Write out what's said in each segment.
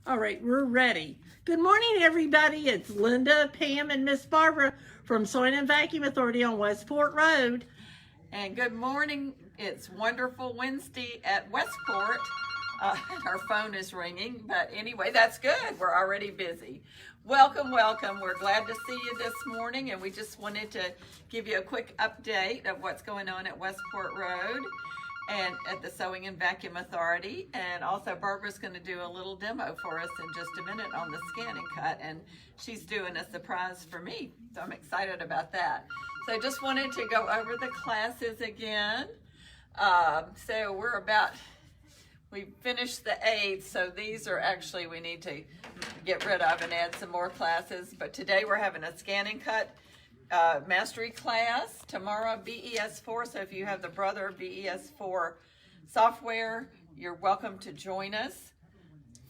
All right, we're ready. Good morning, everybody. It's Linda, Pam, and Miss Barbara from Sewing and Vacuum Authority on Westport Road. And good morning. It's Wonderful Wednesday at Westport. Our phone is ringing, but anyway, that's good. We're already busy. Welcome, welcome. We're glad to see you this morning, and we just wanted to give you a quick update of what's going on at Westport Road and at the Sewing and Vacuum Authority. And also Barbara's going to do a little demo for us in just a minute on the scan and cut, and she's doing a surprise for me, so I'm excited about that. So I just wanted to go over the classes again. We finished the 8th, so these are actually, we need to get rid of and add some more classes. But today we're having a scan and cut mastery class. Tomorrow, BES4, so if you have the Brother BES4 software, you're welcome to join us.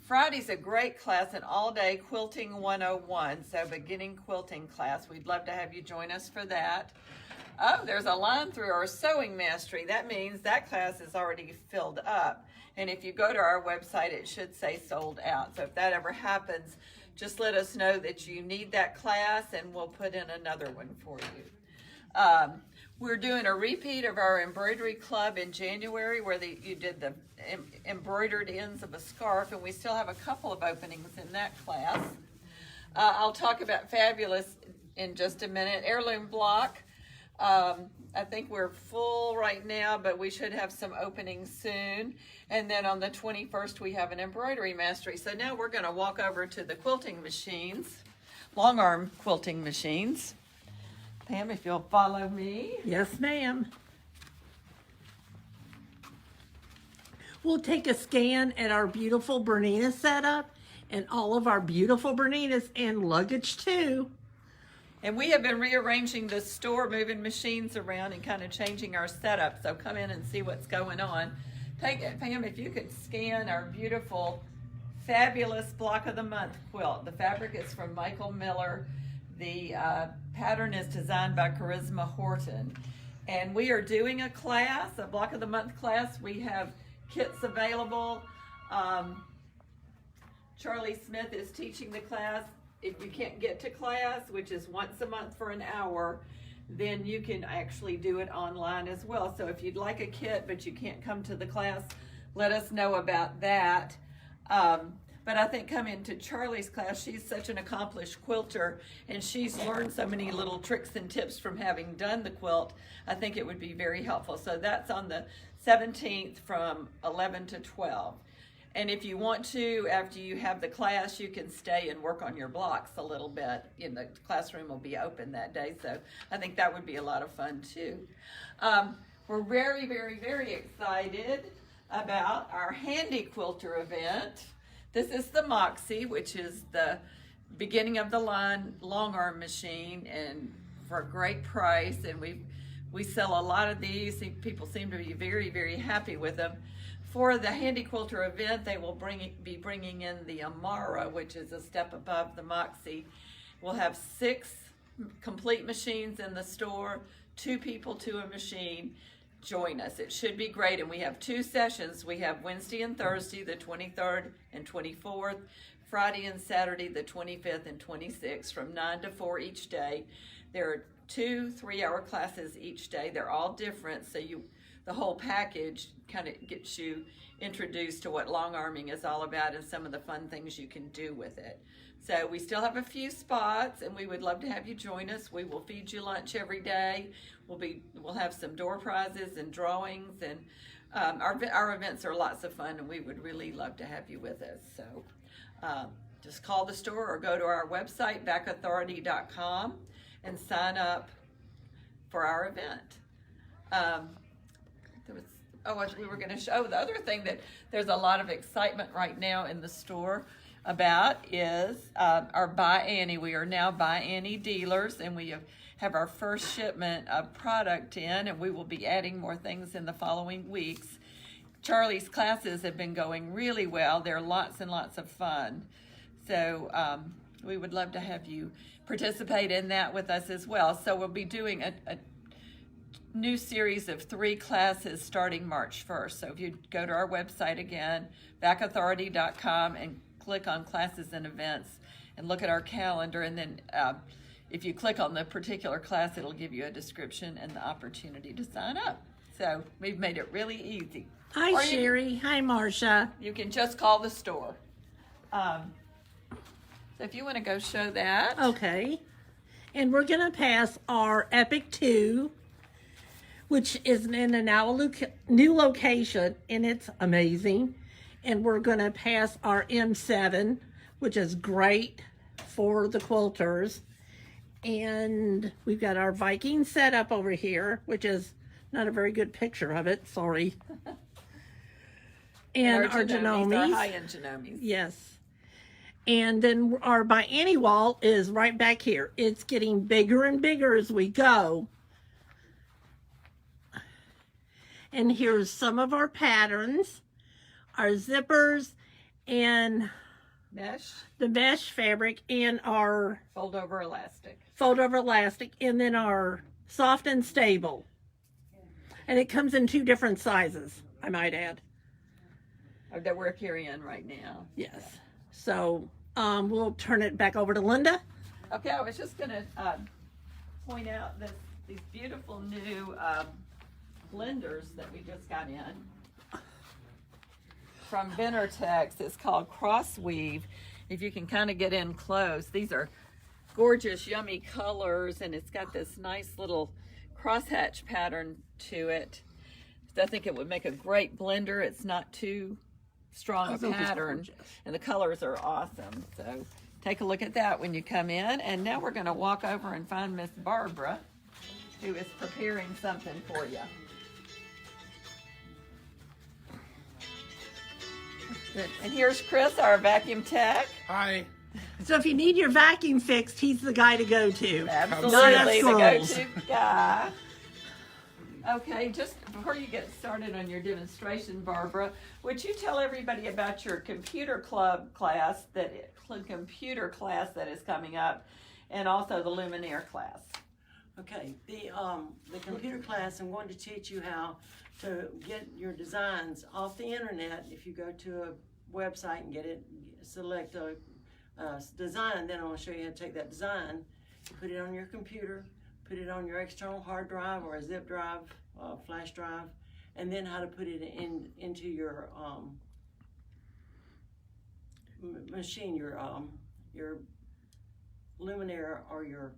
Friday's a great class, an all-day quilting 101, so beginning quilting class. We'd love to have you join us for that. Oh, there's a line through our sewing mastery. That means that class is already filled up. And if you go to our website, it should say sold out. So if that ever happens, just let us know that you need that class and we'll put in another one for you. We're doing a repeat of our embroidery club in January where you did the embroidered ends of a scarf, and we still have a couple of openings in that class. I'll talk about Fabulous in just a minute. Heirloom block. I think we're full right now, but we should have some openings soon. And then on the 21st, we have an embroidery mastery. So now we're going to walk over to the quilting machines, long arm quilting machines. Pam, if you'll follow me. Yes, ma'am. We'll take a scan at our beautiful Bernina setup and all of our beautiful Berninas and luggage too. And we have been rearranging the store, moving machines around and kind of changing our setup. So come in and see what's going on. Pam, if you could scan our beautiful, fabulous block of the month quilt. The fabric is from Michael Miller. The pattern is designed by Charisma Horton. And we are doing a class, a block of the month class. We have kits available. Charlie Smith is teaching the class. If you can't get to class, which is once a month for an hour, then you can actually do it online as well. So if you'd like a kit but you can't come to the class, let us know about that. But I think coming to Charlie's class, she's such an accomplished quilter and she's learned so many little tricks and tips from having done the quilt. I think it would be very helpful. So that's on the 17th from 11 to 12. And if you want to, after you have the class, you can stay and work on your blocks a little bit. The classroom will be open that day, so I think that would be a lot of fun too. We're very, very, very excited about our Handy Quilter event. This is the Moxie, which is the beginning of the line long arm machine, and for a great price. And we sell a lot of these. People seem to be very, very happy with them. For the Handy Quilter event, they will be bringing in the Amara, which is a step above the Moxie. We'll have 6 complete machines in the store, 2 people to a machine. Join us. It should be great. And we have 2 sessions. We have Wednesday and Thursday, the 23rd and 24th, Friday and Saturday, the 25th and 26th, from 9 to 4 each day. There are 2 3-hour classes each day. They're all different, so the whole package kind of gets you introduced to what long arming is all about and some of the fun things you can do with it. So we still have a few spots and we would love to have you join us. We will feed you lunch every day. We'll have some door prizes and drawings, and our events are lots of fun and we would really love to have you with us. So just call the store or go to our website, vacauthority.com, and sign up for our event. We were going to show the other thing that there's a lot of excitement right now in the store about is our By Annie. We are now By Annie dealers, and we have our first shipment of product in, and we will be adding more things in the following weeks. Charlie's classes have been going really well. They're lots and lots of fun. So we would love to have you participate in that with us as well. So we'll be doing a new series of 3 classes starting March 1st. So if you go to our website again, vacauthority.com, and click on classes and events and look at our calendar, and then if you click on the particular class, it'll give you a description and the opportunity to sign up. So we've made it really easy. Hi, Sherry. Hi, Marcia. You can just call the store. So if you want to go show that. Okay. And we're going to pass our Epic 2, which is in a new location, and it's amazing. And we're going to pass our M7, which is great for the quilters. And we've got our Viking setup over here, which is not a very good picture of it. Sorry. And our Genomes. Our high-end Genomes. Yes. And then our By Any wall is right back here. It's getting bigger and bigger as we go. And here's some of our patterns, our zippers, and the mesh fabric, and our fold over elastic, and then our soft and stable. And it comes in 2 different sizes, I might add. That we're carrying right now. Yes. So we'll turn it back over to Linda. Okay, I was just going to point out these beautiful new blenders that we just got in from Ventertex. It's called Cross Weave. If you can kind of get in close, these are gorgeous, yummy colors, and it's got this nice little crosshatch pattern to it. I think it would make a great blender. It's not too strong a pattern, and the colors are awesome. So take a look at that when you come in. And now we're going to walk over and find Miss Barbara, who is preparing something for you. And here's Chris, our vacuum tech. Hi. So if you need your vacuum fixed, he's the guy to go to. Absolutely, the go-to guy. Okay, just before you get started on your demonstration, Barbara, would you tell everybody about your computer club class computer class that is coming up, and also the Luminaire class? Okay, the computer class, I'm going to teach you how to get your designs off the internet. If you go to a website and get it, select a design, then I'm going to show you how to take that design, put it on your computer, put it on your external hard drive or a zip drive, flash drive, and then how to put it into your machine, your Luminaire or your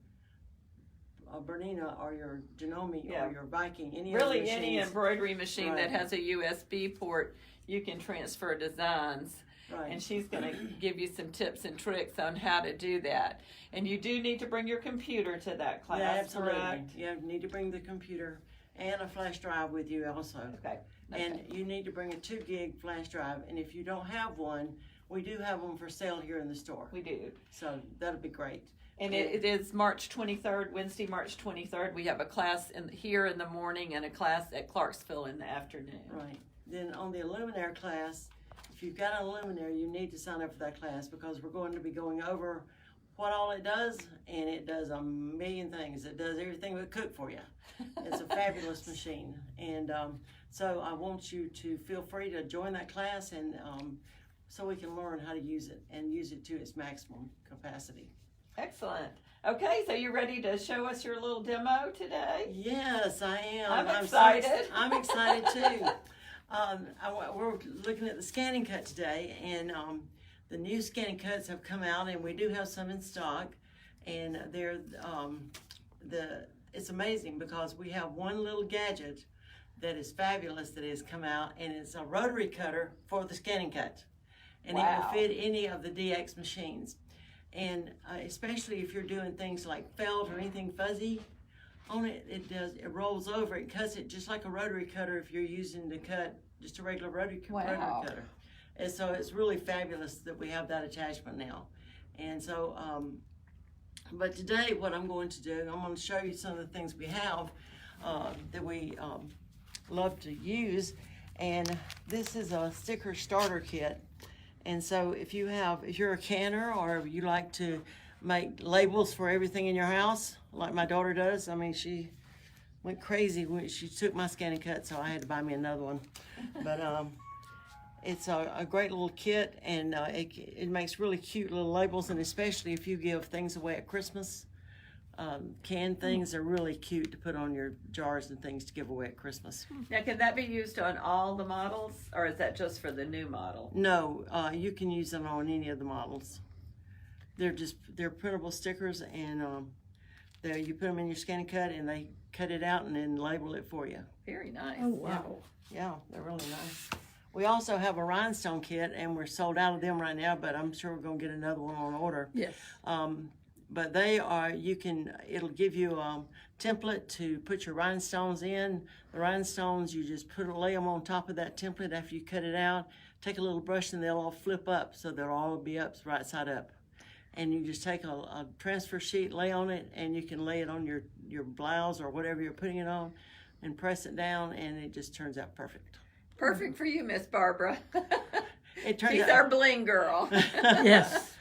Bernina or your Genome or your Viking, any embroidery machine that has a USB port, you can transfer designs. Right. And she's going to give you some tips and tricks on how to do that. And you do need to bring your computer to that class, yeah, absolutely. Correct? You need to bring the computer and a flash drive with you also. Okay. And you need to bring a 2 gig flash drive. And if you don't have one, we do have them for sale here in the store. We do. So that'll be great. And it is March 23rd, Wednesday, March 23rd. We have a class here in the morning and a class at Clarksville in the afternoon. Right. Then on the Luminaire class, if you've got a Luminaire, you need to sign up for that class because we're going to be going over what all it does, and it does a million things. It does everything but cook for you. It's a fabulous machine. And so I want you to feel free to join that class, and so we can learn how to use it and use it to its maximum capacity. Excellent. Okay, so you ready to show us your little demo today? Yes, I am. I'm excited. I'm excited too. We're looking at the scanning cut today, and the new scanning cuts have come out, and we do have some in stock. And they're it's amazing because we have one little gadget that is fabulous that has come out, and it's a rotary cutter for the scanning cut, and it will fit any of the DX machines. And especially if you're doing things like felt or anything fuzzy on it, it rolls over. It cuts it just like a rotary cutter if you're using to cut just a regular rotary cutter. And so it's really fabulous that we have that attachment now. And so, but today what I'm going to do, I'm going to show you some of the things we have that we love to use. And this is a sticker starter kit. And so if you're a canner or you like to make labels for everything in your house, like my daughter does, I mean, she went crazy when she took my scanning cut, so I had to buy me another one. But It's a great little kit, and it makes really cute little labels, and especially if you give things away at Christmas. Canned things are really cute to put on your jars and things to give away at Christmas. Now, can that be used on all the models, or is that just for the new model? No, you can use them on any of the models. They're printable stickers, and you put them in your scan cut, and they cut it out and then label it for you. Very nice. Oh, wow. Yeah, they're really nice. We also have a Rhinestone Kit, and we're sold out of them right now, but I'm sure we're going to get another one on order. Yes. But they are, it'll give you a template to put your rhinestones in. The rhinestones, you just lay them on top of that template after you cut it out. Take a little brush and they'll all flip up, so they'll all be up, right side up. And you just take a transfer sheet, lay on it, and you can lay it on your blouse or whatever you're putting it on, and press it down, and it just turns out perfect. Perfect for you, Miss Barbara. She's our bling girl. Yes.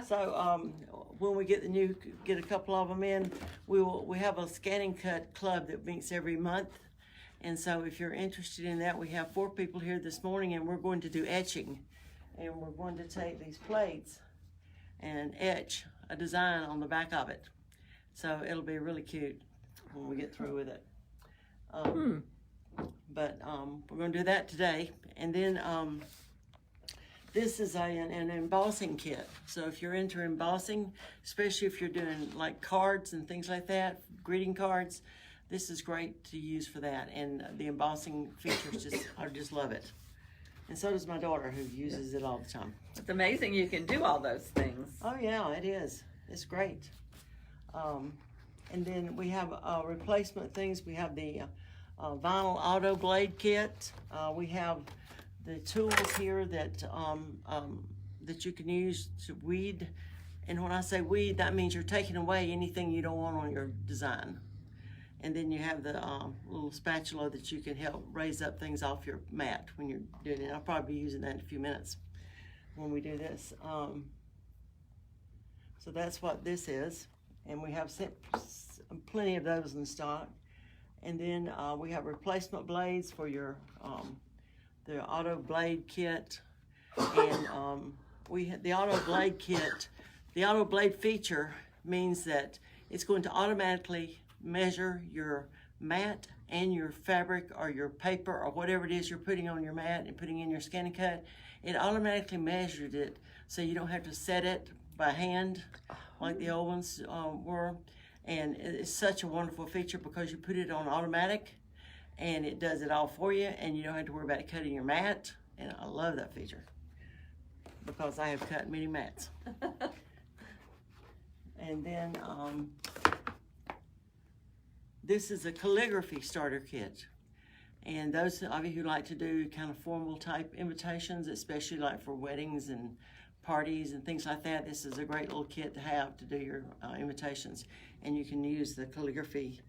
So when we get a couple of them in, we have a scanning cut club that meets every month, and so if you're interested in that, we have 4 people here this morning, and we're going to do etching, and we're going to take these plates and etch a design on the back of it. So it'll be really cute when we get through with it. But we're going to do that today, and then this is an embossing kit. So if you're into embossing, especially if you're doing like cards and things like that, greeting cards, this is great to use for that. And the embossing features, I just love it. And so does my daughter, who uses it all the time. It's amazing you can do all those things. Oh yeah, it is. It's great. And then we have replacement things. We have the vinyl auto blade kit. We have the tools here that that you can use to weed. And when I say weed, that means you're taking away anything you don't want on your design. And then you have the little spatula that you can help raise up things off your mat when you're doing it. I'll probably be using that in a few minutes when we do this. So that's what this is. And we have plenty of those in stock. And then we have replacement blades for your the auto blade kit, and the auto blade kit. The auto blade feature means that it's going to automatically measure your mat and your fabric or your paper or whatever it is you're putting on your mat and putting in your scanning cut. It automatically measured it, so you don't have to set it by hand like the old ones were. And it's such a wonderful feature because you put it on automatic and it does it all for you, and you don't have to worry about cutting your mat. And I love that feature because I have cut many mats. And then this is a calligraphy starter kit. And those of you who like to do kind of formal type invitations, especially like for weddings and parties and things like that, this is a great little kit to have to do your invitations. And you can use the calligraphy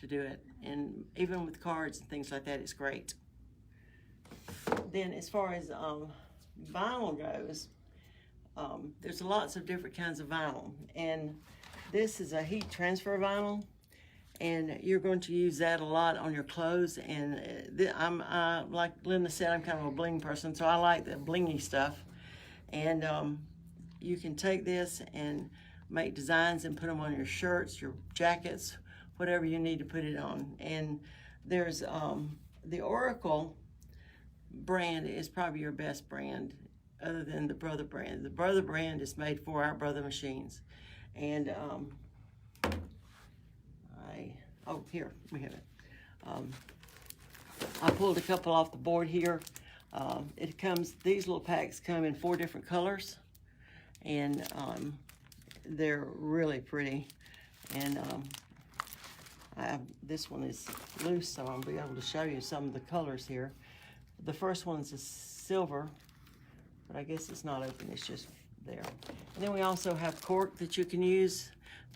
to do it. And even with cards and things like that, it's great. Then as far as vinyl goes, there's lots of different kinds of vinyl. And this is a heat transfer vinyl. And you're going to use that a lot on your clothes. And like Linda said, I'm kind of a bling person, so I like the blingy stuff. And you can take this and make designs and put them on your shirts, your jackets, whatever you need to put it on. And there's the Oracle brand is probably your best brand other than the Brother brand. The Brother brand is made for our Brother machines. And here, we have it. I pulled a couple off the board here. These little packs come in 4 different colors, and they're really pretty. And this one is loose, so I'll be able to show you some of the colors here. The first one's a silver, but I guess it's not open, it's just there. And then we also have cork that you can use.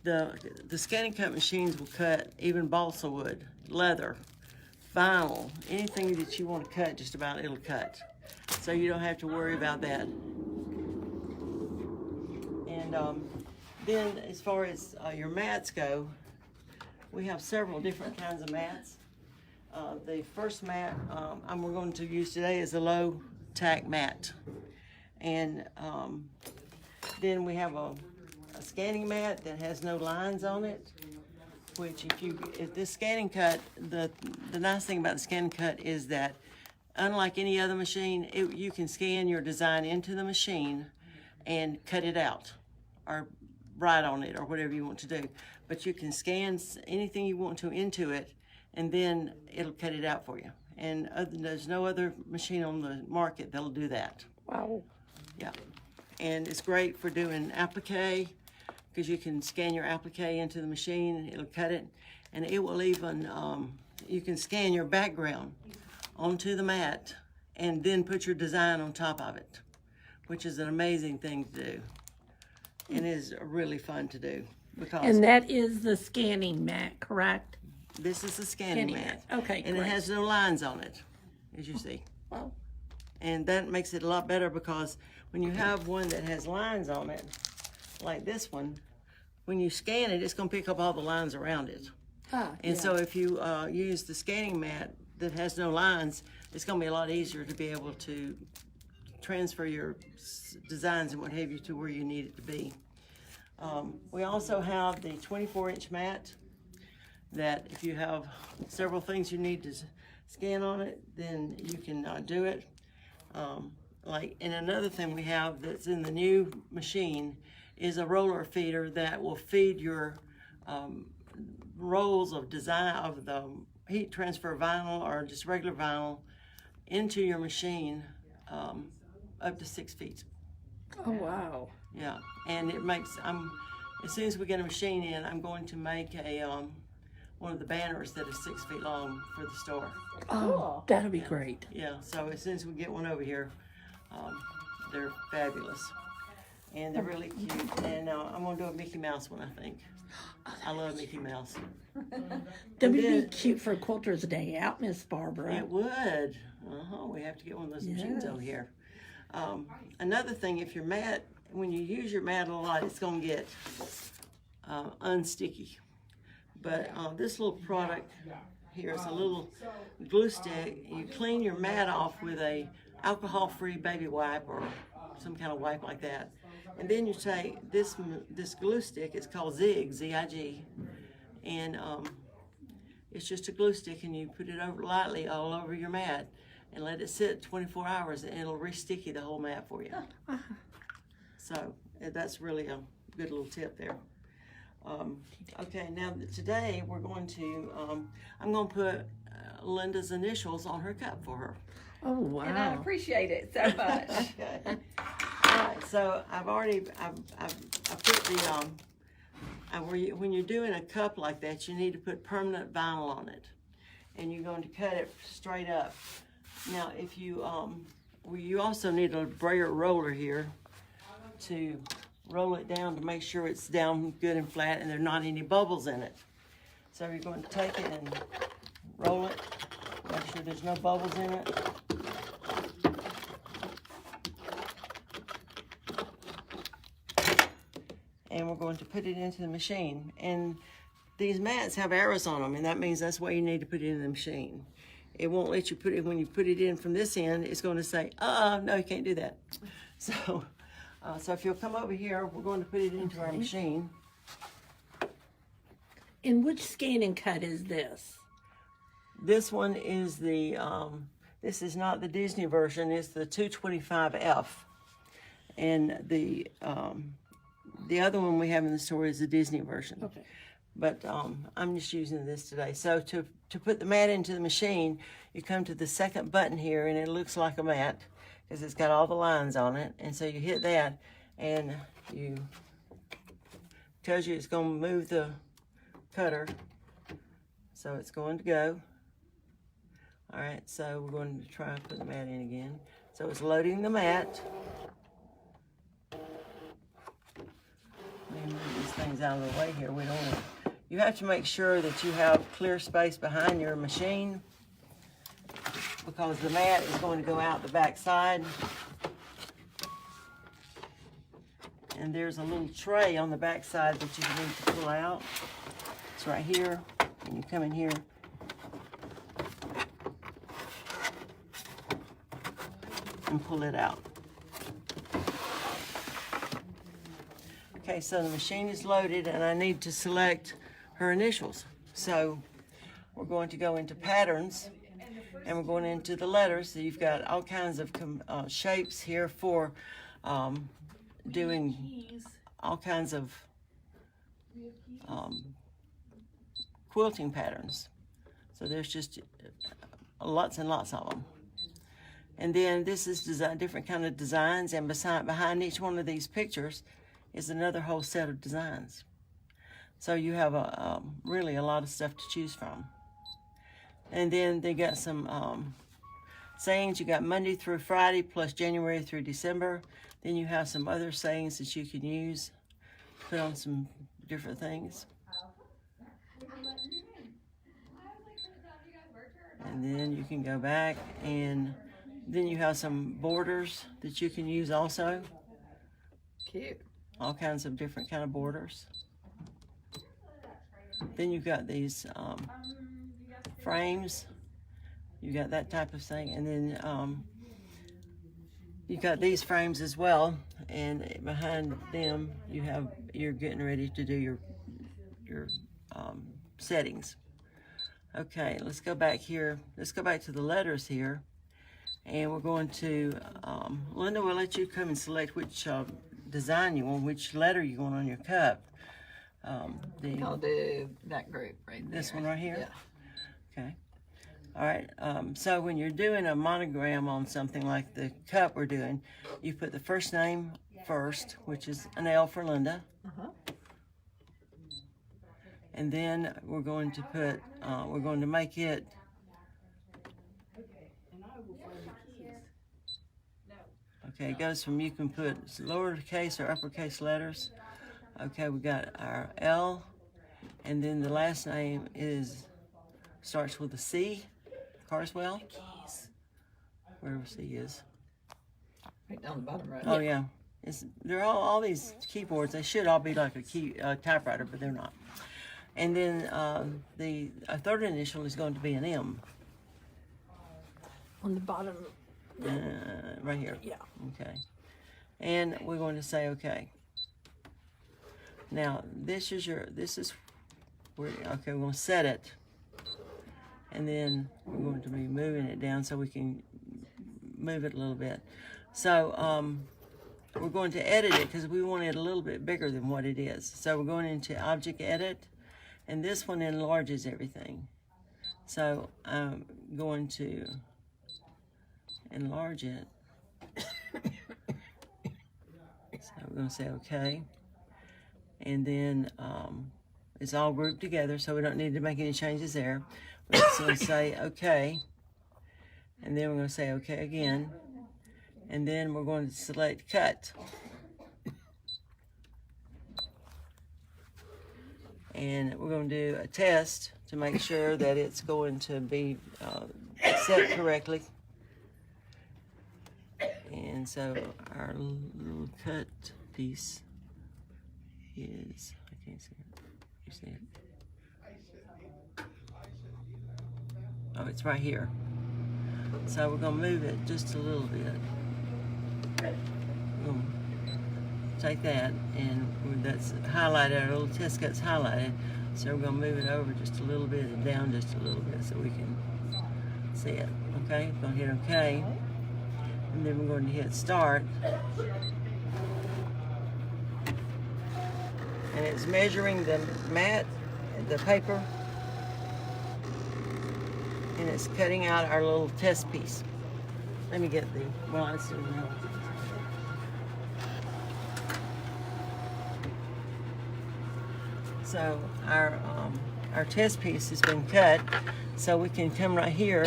The scanning cut machines will cut even balsa wood, leather, vinyl, anything that you want to cut, just about it'll cut. So you don't have to worry about that. And then as far as your mats go, we have several different kinds of mats. The first mat we're going to use today is a low tack mat. And then we have a scanning mat that has no lines on it, which if this scanning cut, the nice thing about the scanning cut is that unlike any other machine, you can scan your design into the machine and cut it out or write on it or whatever you want to do. But you can scan anything you want to into it, and then it'll cut it out for you. And there's no other machine on the market that'll do that. Wow. Yeah. And it's great for doing applique, because you can scan your applique into the machine, it'll cut it, and it will even, you can scan your background onto the mat and then put your design on top of it, which is an amazing thing to do. And is really fun to do. Because And that is the scanning mat, correct? this is a scanning mat. Okay, And great. it has no lines on it, as you see. Wow. And that makes it a lot better, because when you have one that has lines on it, like this one, when you scan it, it's going to pick up all the lines around it. And so if you use the scanning mat that has no lines, it's going to be a lot easier to be able to transfer your designs and what have you to where you need it to be. We also have the 24-inch mat that if you have several things you need to scan on it, then you can do it. And another thing we have that's in the new machine is a roller feeder that will feed your rolls of design of the heat transfer vinyl or just regular vinyl into your machine up to 6 feet. Oh, wow. Yeah, and it makes, as soon as we get a machine in, I'm going to make a one of the banners that is 6 feet long for the store. Oh, that'll be great. Yeah, so as soon as we get one over here, they're fabulous. And they're really cute. And I'm going to do a Mickey Mouse one, I think. I love Mickey Mouse. That would be cute for Quilters Day out, Miss Barbara. It would. We have to get one of those machines over here. Another thing, if your mat, when you use your mat a lot, it's going to get unsticky. But this little product here is a little glue stick. You clean your mat off with a alcohol-free baby wipe or some kind of wipe like that. And then you take this glue stick, it's called Zig, Z-I-G, and it's just a glue stick, and you put it over lightly all over your mat and let it sit 24 hours, and it'll re-sticky the whole mat for you. So that's really a good little tip there. Okay, now today we're going to, I'm going to put Linda's initials on her cup for her. Oh, wow. And I appreciate it so much. Okay. All right, so I've put the, when you're doing a cup like that, you need to put permanent vinyl on it. And you're going to cut it straight up. Now, if you, you also need a brayer roller here to roll it down to make sure it's down good and flat and there are not any bubbles in it. So you're going to take it and roll it, make sure there's no bubbles in it. And we're going to put it into the machine. And these mats have arrows on them, and that means that's why you need to put it in the machine. It won't let you put it, when you put it in from this end, it's going to say, no, you can't do that. So if you'll come over here, we're going to put it into our machine. And which scanning cut is this? This one is the, this is not the Disney version, it's the 225F. And the other one we have in the store is the Disney version. Okay. But I'm just using this today. So to put the mat into the machine, you come to the second button here, and it looks like a mat because it's got all the lines on it. And so you hit that, and tells you it's going to move the cutter. So it's going to go. All right, so we're going to try and put the mat in again. So it's loading the mat. Let me move these things out of the way here. We don't want to. You have to make sure that you have clear space behind your machine, because the mat is going to go out the back side. And there's a little tray on the back side that you need to pull out. It's right here, and you come in here. and pull it out. Okay, so the machine is loaded and I need to select her initials. So we're going to go into patterns and we're going into the letters. So you've got all kinds of shapes here for doing all kinds of quilting patterns. So there's just lots and lots of them. And then this is different kind of designs, and behind each one of these pictures is another whole set of designs. So you have really a lot of stuff to choose from. And then they got some sayings. You got Monday through Friday plus January through December. Then you have some other sayings that you can use, put on some different things. And then you can go back, and then you have some borders that you can use also. Cute. All kinds of different kind of borders. Then you've got these frames. You got that type of thing, and then you got these frames as well. And behind them, you're getting ready to do your settings. Okay, let's go back here. Let's go back to the letters here, and we're going to Linda will let you come and select which design you want, which letter you want on your cup. I'll do that group right there. This one right here? Yeah. Okay. All right. So when you're doing a monogram on something like the cup we're doing, you put the first name first, which is an L for Linda. And then we're going to put, we're going to make it okay, it goes from, you can put lowercase or uppercase letters. Okay, we got our L, and then the last name starts with a C, Carswell, wherever C is. Right down the bottom right. Oh yeah, they're all these keyboards. They should all be like a typewriter, but they're not. And then the third initial is going to be an M. On the bottom. Right here. Yeah. Okay. And we're going to say okay. Now this is where, okay, we're going to set it. And then we're going to be moving it down so we can move it a little bit. So we're going to edit it because we want it a little bit bigger than what it is. So we're going into Object Edit, and this one enlarges everything. So I'm going to enlarge it. So we're going to say okay. And then it's all grouped together, so we don't need to make any changes there. We're just going to say okay. And then we're going to say okay again. And then we're going to select cut. And we're going to do a test to make sure that it's going to be set correctly. And so our little cut piece is, I can't see it. You see it? Oh, it's right here. So we're going to move it just a little bit. We're going to take that, and that's highlighted, our little test cut's highlighted. So we're going to move it over just a little bit and down just a little bit so we can see it. Okay, we're going to hit OK. And then we're going to hit Start. And it's measuring the mat, the paper, and it's cutting out our little test piece. Let me get the, well, let's do that. So our test piece has been cut, so we can come right here,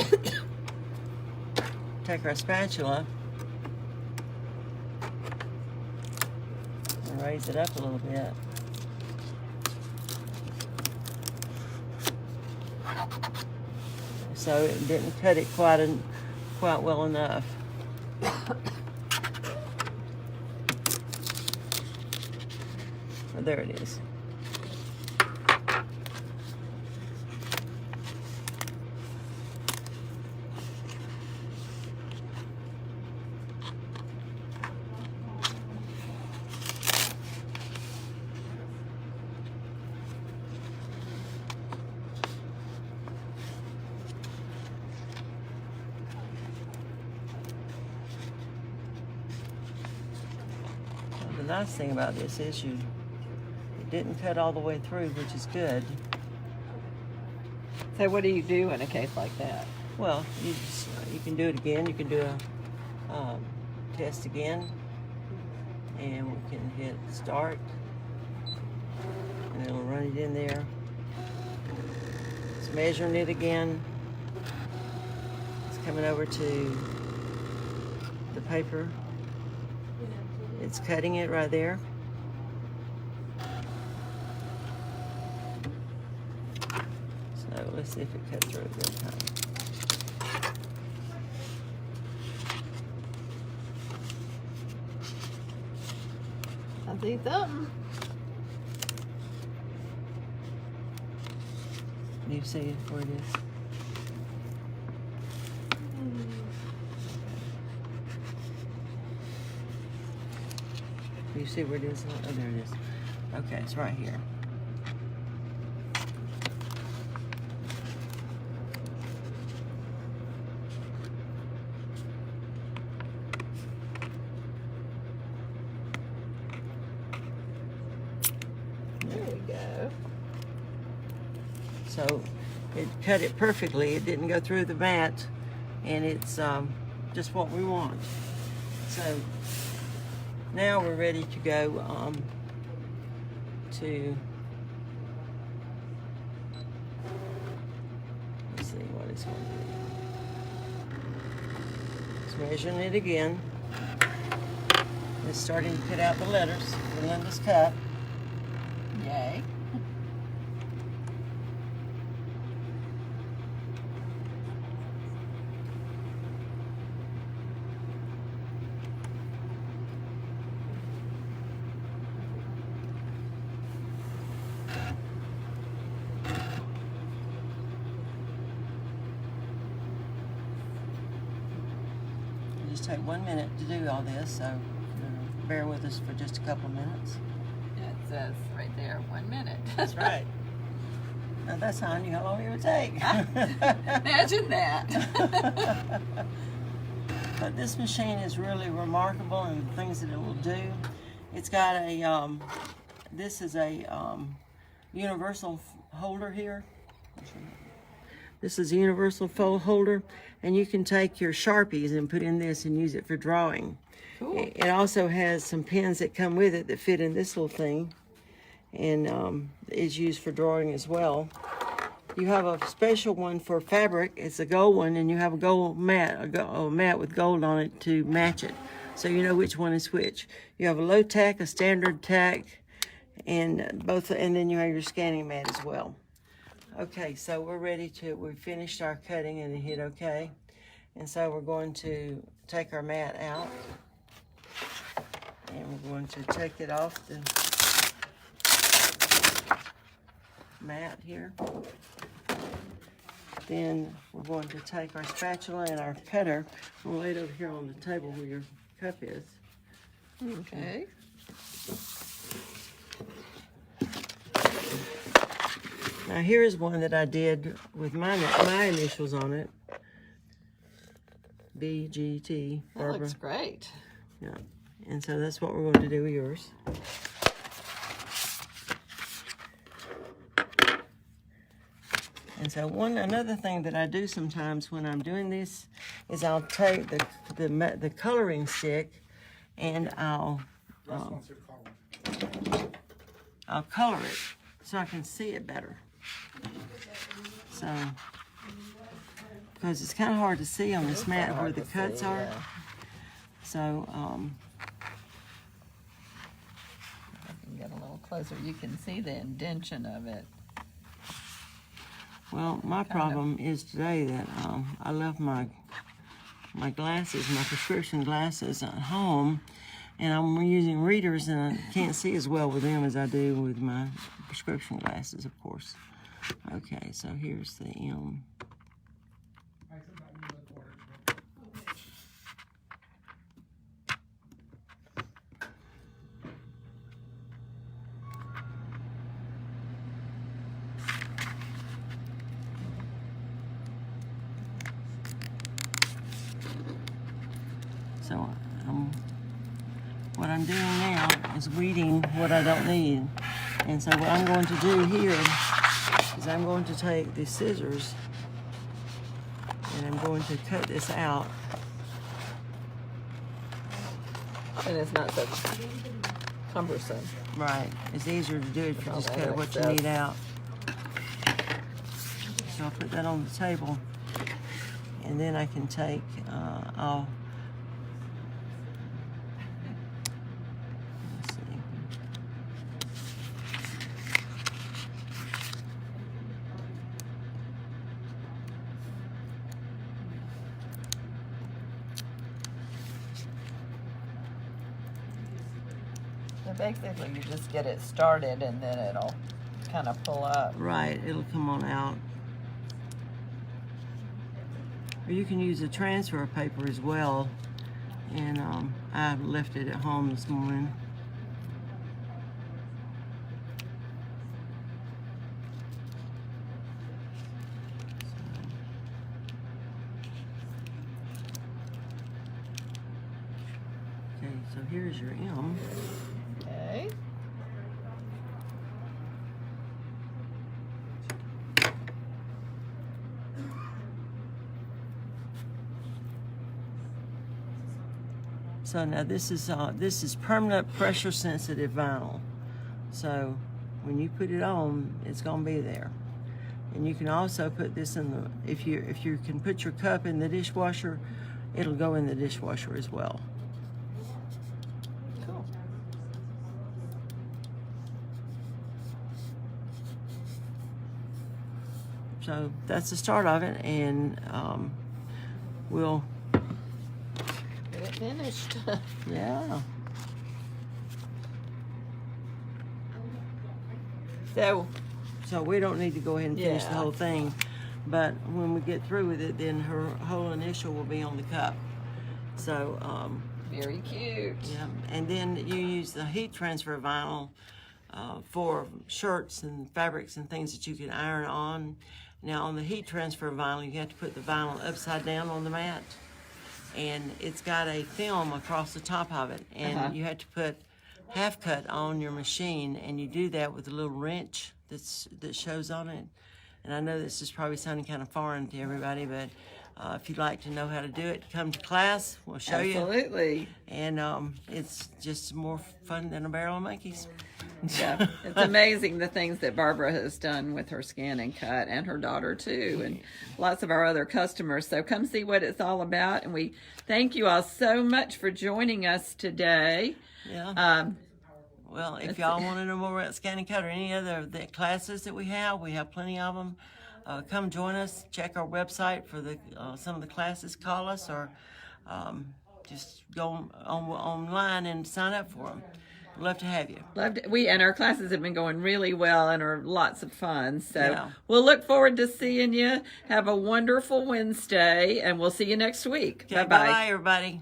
take our spatula, and raise it up a little bit. So it didn't cut it quite well enough. Oh, there it is. nice thing about this is it didn't cut all the way through, which is good. So what do you do in a case like that? Well, you can do it again. You can do a test again, and we can hit start, and it'll run it in there. It's measuring it again. It's coming over to the paper. It's cutting it right there. So let's see if it cuts through it this time. I see something. Do you see where it is? Do you see where it is? Oh, there it is. Okay, it's right here. There we go. So it cut it perfectly. It didn't go through the mat, and it's just what we want. So now we're ready to go to, let's see what it's going to do. It's measuring it again. It's starting to put out the letters for Linda's cup. Yay. Just take 1 minute to do all this, so bear with us for just a couple minutes. It says right there, 1 minute. That's right. Now that's how I knew how long it would take. Imagine that. But this machine is really remarkable in the things that it will do. It's got a, this is a universal holder here. This is a universal fold holder, and you can take your Sharpies and put in this and use it for drawing. Cool. It also has some pens that come with it that fit in this little thing, and is used for drawing as well. You have a special one for fabric. It's a gold one, and you have a gold mat, a mat with gold on it to match it, so you know which one is which. You have a low tack, a standard tack, and both, and then you have your scanning mat as well. Okay, so we're ready to, we finished our cutting and hit OK. And so we're going to take our mat out. And we're going to take it off the mat here. Then we're going to take our spatula and our cutter. We'll lay it over here on the table where your cup is. Okay. Now here's one that I did with my initials on it. BGT. That looks great. Yeah. And so that's what we're going to do with yours. And so another thing that I do sometimes when I'm doing this is I'll take the coloring stick and I'll color it so I can see it better. So, because it's kind of hard to see on this mat where the cuts are. Yeah. So, I can get a little closer. You can see the indention of it. well, my problem is today that I left my glasses, my prescription glasses at home, and I'm using readers, and I can't see as well with them as I do with my prescription glasses, of course. Okay, so here's the M. So what I'm doing now is weeding what I don't need. And so what I'm going to do here is I'm going to take the scissors and I'm going to cut this out. And it's not so cumbersome. Right. It's easier to do if you just cut what you need out. So I'll put that on the table. And then I can take, let's see. So basically you just get it started and then it'll kind of pull up. Right, it'll come on out. Or you can use a transfer paper as well. And I left it at home this morning. Okay, so here's your M. Okay. So now this is permanent pressure sensitive vinyl. So when you put it on, it's gonna be there. And you can also put this in the, if you can put your cup in the dishwasher, it'll go in the dishwasher as well. Cool. So that's the start of it, and we'll Get it finished. yeah. So we don't need to go ahead and finish the Yeah. whole thing, but when we get through with it, then her whole initial will be on the cup. So very cute. yeah, and then you use the heat transfer vinyl for shirts and fabrics and things that you can iron on. Now on the heat transfer vinyl, you have to put the vinyl upside down on the mat, and it's got a film across the top of it, and you have to put half cut on your machine, and you do that with a little wrench that shows on it. And I know this is probably sounding kind of foreign to everybody, but if you'd like to know how to do it, come to class. We'll show you. Absolutely. And it's just more fun than a barrel of monkeys. Yeah, it's amazing the things that Barbara has done with her scan and cut, and her daughter too, and lots of our other customers. So come see what it's all about, and we thank you all so much for joining us today. Yeah. Well, if y'all want to know more about scan and cut or any other of the classes that we have plenty of them. Come join us. Check our website for the some of the classes. Call us, or just go online and sign up for them. We'd love to have you. And our classes have been going really well and are lots of fun. So Yeah. we'll look forward to seeing you. Have a wonderful Wednesday, and we'll see you next week. Okay, bye-bye, everybody.